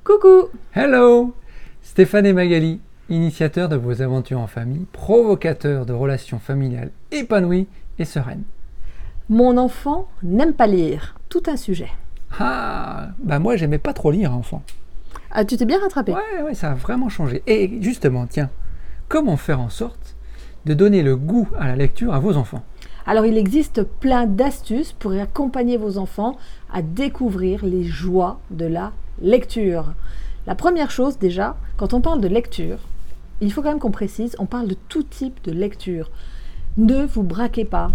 Coucou! Hello! Stéphane et Magali, initiateurs de vos aventures en famille, provocateurs de relations familiales épanouies et sereines. Mon enfant n'aime pas lire. Tout un sujet. Ah, bah moi j'aimais pas trop lire enfant. Ah, tu t'es bien rattrapé? Ouais, ça a vraiment changé. Et justement, tiens, comment faire en sorte de donner le goût à la lecture à vos enfants? Alors, il existe plein d'astuces pour accompagner vos enfants à découvrir les joies de la lecture. La première chose, déjà, quand on parle de lecture, il faut quand même qu'on précise, on parle de tout type de lecture. Ne vous braquez pas.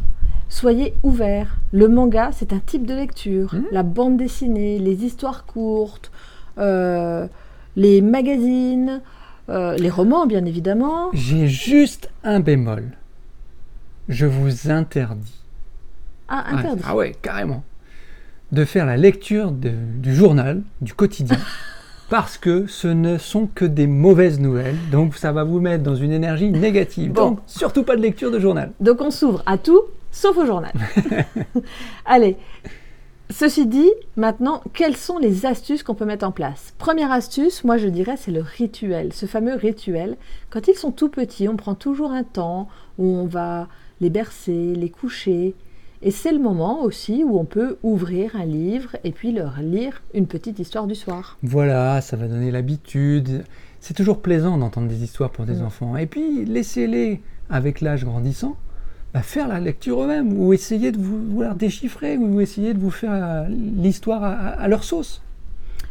Soyez ouverts. Le manga, c'est un type de lecture. La bande dessinée, les histoires courtes, les magazines, les romans, bien évidemment. J'ai juste un bémol. Je vous interdis. Ah, interdit. Ah ouais, carrément. De faire la lecture du journal, du quotidien, parce que ce ne sont que des mauvaises nouvelles, donc ça va vous mettre dans une énergie négative. Bon. Donc, surtout pas de lecture de journal. Donc on s'ouvre à tout, sauf au journal. Allez, ceci dit, maintenant, quelles sont les astuces qu'on peut mettre en place? Première astuce, moi je dirais, c'est le rituel. Ce fameux rituel, quand ils sont tout petits, on prend toujours un temps où on va les bercer, les coucher. Et c'est le moment aussi où on peut ouvrir un livre et puis leur lire une petite histoire du soir. Voilà, ça va donner l'habitude. C'est toujours plaisant d'entendre des histoires pour des enfants. Et puis, laissez-les, avec l'âge grandissant, faire la lecture eux-mêmes, ou essayer de vouloir déchiffrer, ou essayer de vous faire l'histoire à leur sauce.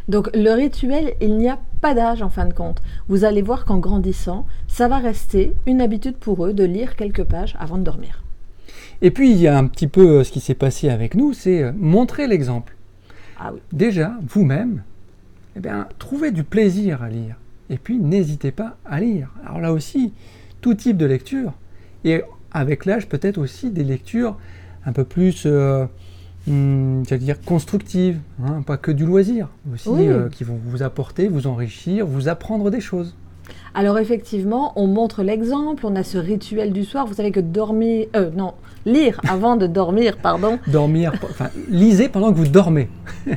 Donc le rituel, il n'y a pas d'âge en fin de compte. Vous allez voir qu'en grandissant, ça va rester une habitude pour eux de lire quelques pages avant de dormir. Et puis, il y a un petit peu ce qui s'est passé avec nous, c'est montrer l'exemple. Ah oui. Déjà, vous-même, trouvez du plaisir à lire. Et puis, n'hésitez pas à lire. Alors là aussi, tout type de lecture. Et avec l'âge, peut-être aussi des lectures un peu plus, j'allais dire, constructives. Pas que du loisir. Aussi, Oui. qui vont vous apporter, vous enrichir, vous apprendre des choses. Alors effectivement, on montre l'exemple, on a ce rituel du soir. Vous savez que lire avant de dormir, pardon. Lisez pendant que vous dormez.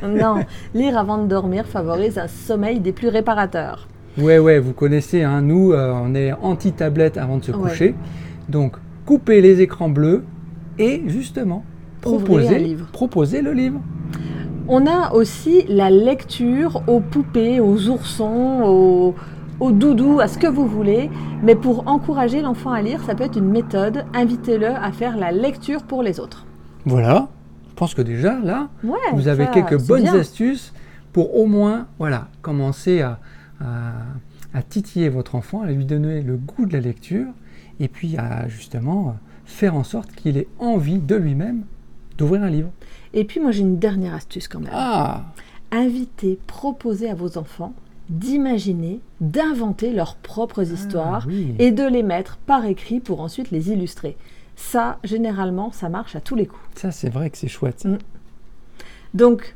Non, lire avant de dormir favorise un sommeil des plus réparateurs. Ouais, vous connaissez, nous, on est anti-tablette avant de se coucher. Donc, coupez les écrans bleus et justement, proposez le livre. On a aussi la lecture aux poupées, aux oursons, au doudou, à ce que vous voulez, mais pour encourager l'enfant à lire, ça peut être une méthode. Invitez-le à faire la lecture pour les autres. Voilà, je pense que déjà, là, vous avez quelques bonnes astuces pour au moins commencer à titiller votre enfant, à lui donner le goût de la lecture, et puis à justement faire en sorte qu'il ait envie de lui-même d'ouvrir un livre. Et puis moi j'ai une dernière astuce quand même. Invitez, proposez à vos enfants d'imaginer, d'inventer leurs propres histoires et de les mettre par écrit pour ensuite les illustrer. Ça, généralement, ça marche à tous les coups. Ça, c'est vrai que c'est chouette. Donc,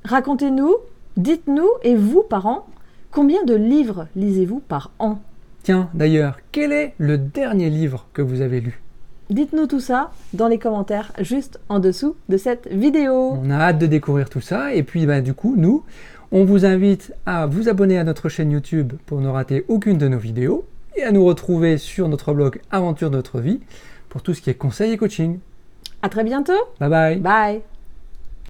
racontez-nous, dites-nous, et vous, parents, combien de livres lisez-vous par an? Tiens, d'ailleurs, quel est le dernier livre que vous avez lu? Dites-nous tout ça dans les commentaires juste en dessous de cette vidéo. On a hâte de découvrir tout ça. Et puis, du coup, nous, on vous invite à vous abonner à notre chaîne YouTube pour ne rater aucune de nos vidéos et à nous retrouver sur notre blog Aventure de notre vie pour tout ce qui est conseils et coaching. À très bientôt. Bye bye. Bye.